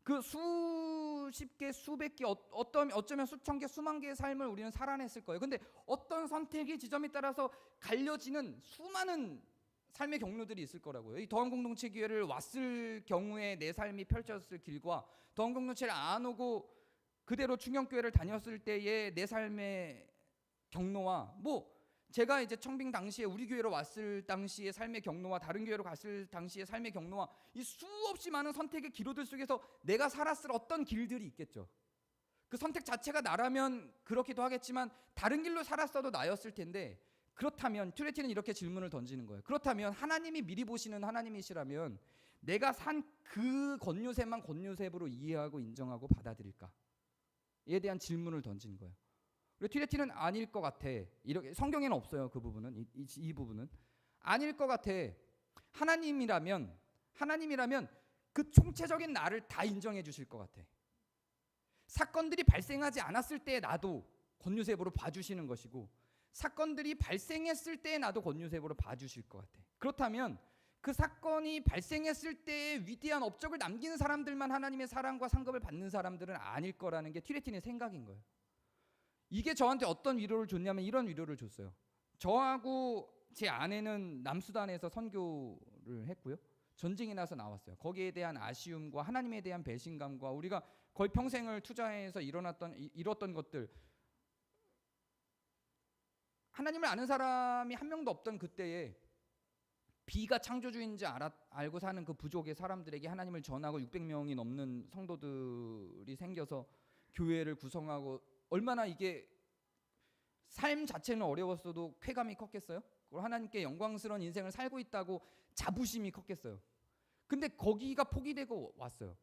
그 수십 개, 수백 개, 어쩌면 수천 개, 수만 개의 삶을 우리는 살아냈을 거예요. 근데 어떤 선택의 지점에 따라서 갈려지는 수많은 삶의 경로들이 있을 거라고요. 이 더한공동체 교회를 왔을 경우에 내 삶이 펼쳐졌을 길과 더한공동체를 안 오고 그대로 충영교회를 다녔을 때의 내 삶의 경로와, 뭐 제가 이제 청빙 당시에 우리 교회로 왔을 당시의 삶의 경로와 다른 교회로 갔을 당시의 삶의 경로와 이 수없이 많은 선택의 기로들 속에서 내가 살았을 어떤 길들이 있겠죠. 그 선택 자체가 나라면 그렇기도 하겠지만 다른 길로 살았어도 나였을 텐데, 그렇다면 튀레틴은 이렇게 질문을 던지는 거예요. 그렇다면 하나님이 미리 보시는 하나님이시라면 내가 산 그 권요셉만 권요셉으로 이해하고 인정하고 받아들일까? 에 대한 질문을 던지는 거예요. 튀레틴은 아닐 것 같아. 이렇게 성경에는 없어요. 그 부분은, 이 부분은 아닐 것 같아. 하나님이라면 그 총체적인 나를 다 인정해 주실 것 같아. 사건들이 발생하지 않았을 때 나도 권요셉으로 봐주시는 것이고, 사건들이 발생했을 때 나도 권요셉으로 봐주실 것 같아. 그렇다면 그 사건이 발생했을 때의 위대한 업적을 남기는 사람들만 하나님의 사랑과 상급을 받는 사람들은 아닐 거라는 게 튀레틴의 생각인 거예요. 이게 저한테 어떤 위로를 줬냐면 이런 위로를 줬어요. 저하고 제 아내는 남수단에서 선교를 했고요. 전쟁이 나서 나왔어요. 거기에 대한 아쉬움과 하나님에 대한 배신감과 우리가 거의 평생을 투자해서 이뤘던 것들, 하나님을 아는 사람이 한 명도 없던 그때에 비가 창조주인지 알고 사는 그 부족의 사람들에게 하나님을 전하고 600명이 넘는 성도들이 생겨서 교회를 구성하고, 얼마나 이게 삶 자체는 어려웠어도 쾌감이 컸겠어요? 그리고 하나님께 영광스러운 인생을 살고 있다고 자부심이 컸겠어요? 근데 거기가 포기되고 왔어요.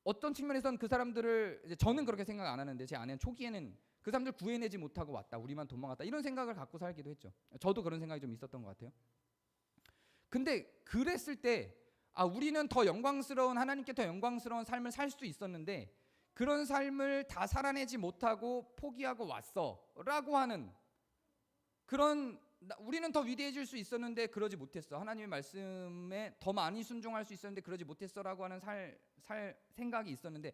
어떤 측면에서는 그 사람들을, 저는 그렇게 생각 안 하는데 제 아내는 초기에는 그 사람들 구해내지 못하고 왔다, 우리만 도망갔다, 이런 생각을 갖고 살기도 했죠. 저도 그런 생각이 좀 있었던 것 같아요. 근데 그랬을 때 우리는 더 영광스러운, 하나님께 더 영광스러운 삶을 살 수 있었는데 그런 삶을 다 살아내지 못하고 포기하고 왔어 라고 하는, 그런, 우리는 더 위대해질 수 있었는데 그러지 못했어, 하나님의 말씀에 더 많이 순종할 수 있었는데 그러지 못했어 라고 하는 생각이 있었는데,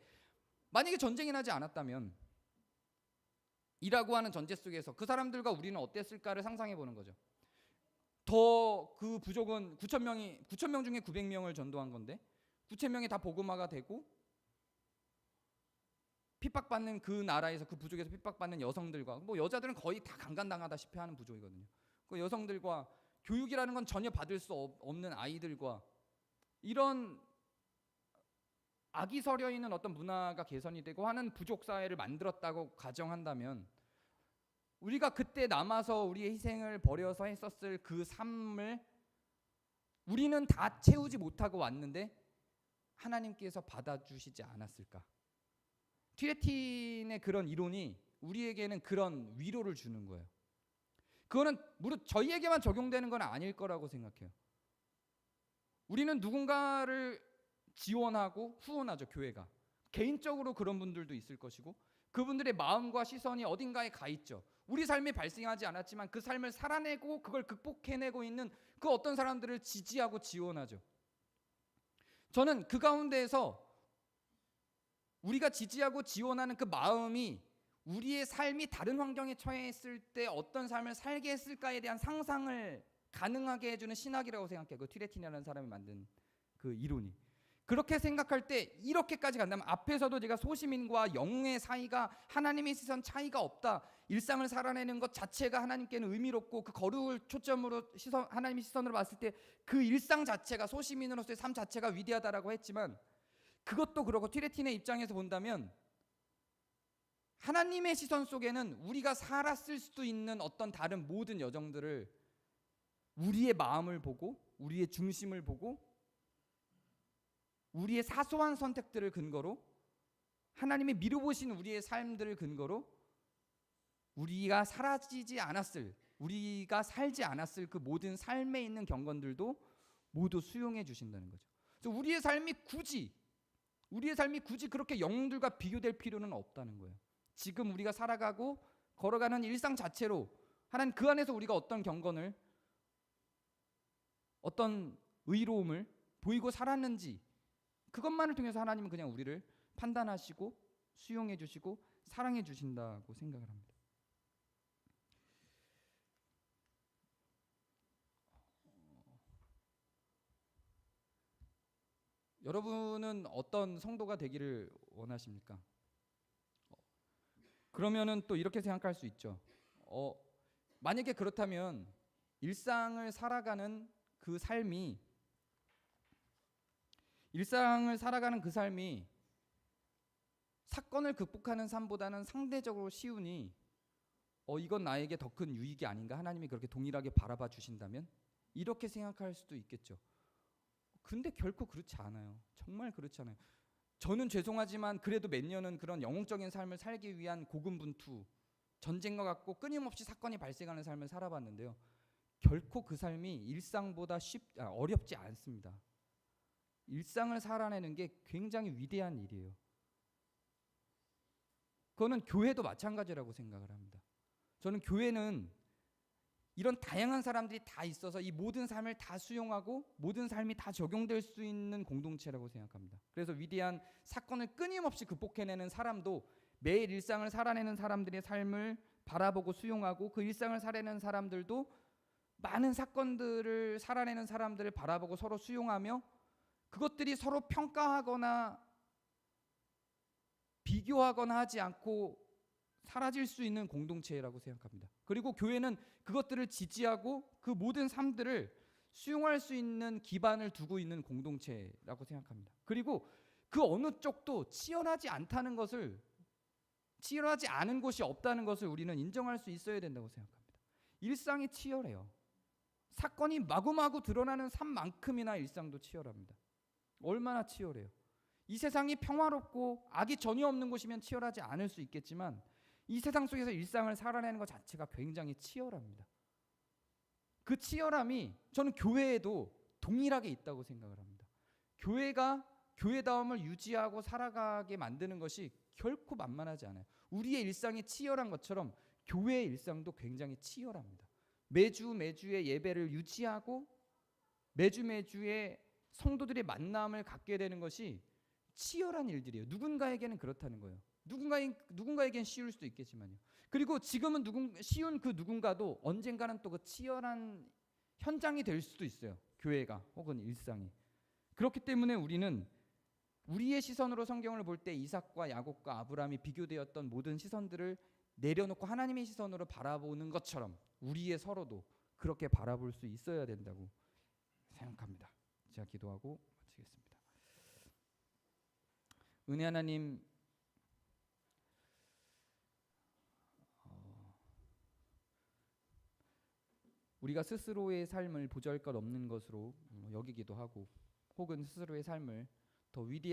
만약에 전쟁이 나지 않았다면 이라고 하는 전제 속에서 그 사람들과 우리는 어땠을까를 상상해 보는 거죠. 더 그 부족은 9,000명 중에 900명을 전도한 건데 9,000명이 다 복음화가 되고, 핍박받는 그 나라에서, 그 부족에서 핍박받는 여성들과, 뭐 여자들은 거의 다 강간당하다시피 하는 부족이거든요. 그 여성들과, 교육이라는 건 전혀 받을 수 없는 아이들과 이런 악이 서려 있는 어떤 문화가 개선이 되고 하는 부족 사회를 만들었다고 가정한다면, 우리가 그때 남아서 우리의 희생을 버려서 했었을 그 삶을 우리는 다 채우지 못하고 왔는데 하나님께서 받아주시지 않았을까? 튀레틴의 그런 이론이 우리에게는 그런 위로를 주는 거예요. 그거는 무릇 저희에게만 적용되는 건 아닐 거라고 생각해요. 우리는 누군가를 지원하고 후원하죠. 교회가 개인적으로 그런 분들도 있을 것이고, 그분들의 마음과 시선이 어딘가에 가 있죠. 우리 삶에 발생하지 않았지만 그 삶을 살아내고 그걸 극복해내고 있는 그 어떤 사람들을 지지하고 지원하죠. 저는 그 가운데에서 우리가 지지하고 지원하는 그 마음이 우리의 삶이 다른 환경에 처했을 때 어떤 삶을 살게 했을까에 대한 상상을 가능하게 해주는 신학이라고 생각해요. 그 튀레틴이라는 사람이 만든 그 이론이. 그렇게 생각할 때 이렇게까지 간다면, 앞에서도 제가 소시민과 영의 사이가 하나님의 시선 차이가 없다, 일상을 살아내는 것 자체가 하나님께는 의미롭고 그 거룩을 초점으로 하나님의 시선으로 봤을 때 그 일상 자체가, 소시민으로서의 삶 자체가 위대하다라고 했지만, 그것도 그렇고 튀레틴의 입장에서 본다면 하나님의 시선 속에는 우리가 살았을 수도 있는 어떤 다른 모든 여정들을 우리의 마음을 보고 우리의 중심을 보고 우리의 사소한 선택들을 근거로, 하나님의 미루보신 우리의 삶들을 근거로 우리가 사라지지 않았을, 우리가 살지 않았을 그 모든 삶에 있는 경건들도 모두 수용해 주신다는 거죠. 그래서 우리의 삶이 굳이 그렇게 영웅들과 비교될 필요는 없다는 거예요. 지금 우리가 살아가고 걸어가는 일상 자체로 하나님 그 안에서 우리가 어떤 경건을, 어떤 의로움을 보이고 살았는지, 그것만을 통해서 하나님은 그냥 우리를 판단하시고 수용해 주시고 사랑해 주신다고 생각을 합니다. 여러분은 어떤 성도가 되기를 원하십니까? 그러면은 또 이렇게 생각할 수 있죠. 만약에 그렇다면 일상을 살아가는 그 삶이 사건을 극복하는 삶보다는 상대적으로 쉬우니 이건 나에게 더 큰 유익이 아닌가, 하나님이 그렇게 동일하게 바라봐 주신다면 이렇게 생각할 수도 있겠죠. 근데 결코 그렇지 않아요. 정말 그렇지 않아요. 저는 죄송하지만 그래도 몇 년은 그런 영웅적인 삶을 살기 위한 고군분투, 전쟁과 같고 끊임없이 사건이 발생하는 삶을 살아봤는데요, 결코 그 삶이 일상보다 어렵지 않습니다. 일상을 살아내는 게 굉장히 위대한 일이에요. 그거는 교회도 마찬가지라고 생각을 합니다. 저는 교회는 이런 다양한 사람들이 다 있어서 이 모든 삶을 다 수용하고 모든 삶이 다 적용될 수 있는 공동체라고 생각합니다. 그래서 위대한 사건을 끊임없이 극복해내는 사람도 매일 일상을 살아내는 사람들의 삶을 바라보고 수용하고, 그 일상을 살아내는 사람들도 많은 사건들을 살아내는 사람들을 바라보고 서로 수용하며 그것들이 서로 평가하거나 비교하거나 하지 않고 사라질 수 있는 공동체라고 생각합니다. 그리고 교회는 그것들을 지지하고 그 모든 삶들을 수용할 수 있는 기반을 두고 있는 공동체라고 생각합니다. 그리고 그 어느 쪽도 치열하지 않은 곳이 없다는 것을 우리는 인정할 수 있어야 된다고 생각합니다. 일상이 치열해요. 사건이 마구마구 드러나는 삶만큼이나 일상도 치열합니다. 얼마나 치열해요. 이 세상이 평화롭고 악이 전혀 없는 곳이면 치열하지 않을 수 있겠지만 이 세상 속에서 일상을 살아내는 것 자체가 굉장히 치열합니다. 그 치열함이 저는 교회에도 동일하게 있다고 생각을 합니다. 교회가 교회다움을 유지하고 살아가게 만드는 것이 결코 만만하지 않아요. 우리의 일상이 치열한 것처럼 교회의 일상도 굉장히 치열합니다. 매주의 예배를 유지하고 매주의 성도들의 만남을 갖게 되는 것이 치열한 일들이에요. 누군가에게는 그렇다는 거예요. 누군가에겐 쉬울 수도 있겠지만요. 그리고 지금은 쉬운 그 누군가도 언젠가는 또 그 치열한 현장이 될 수도 있어요. 교회가 혹은 일상이. 그렇기 때문에 우리는 우리의 시선으로 성경을 볼 때 이삭과 야곱과 아브라함이 비교되었던 모든 시선들을 내려놓고 하나님의 시선으로 바라보는 것처럼 우리의 서로도 그렇게 바라볼 수 있어야 된다고 생각합니다. 제가 기도하고 마치겠습니다. 은혜 하나님, 우리가 스스로의 삶을 보잘것 없는 것으로 여기기도 하고, 혹은 스스로의 삶을 더 위대한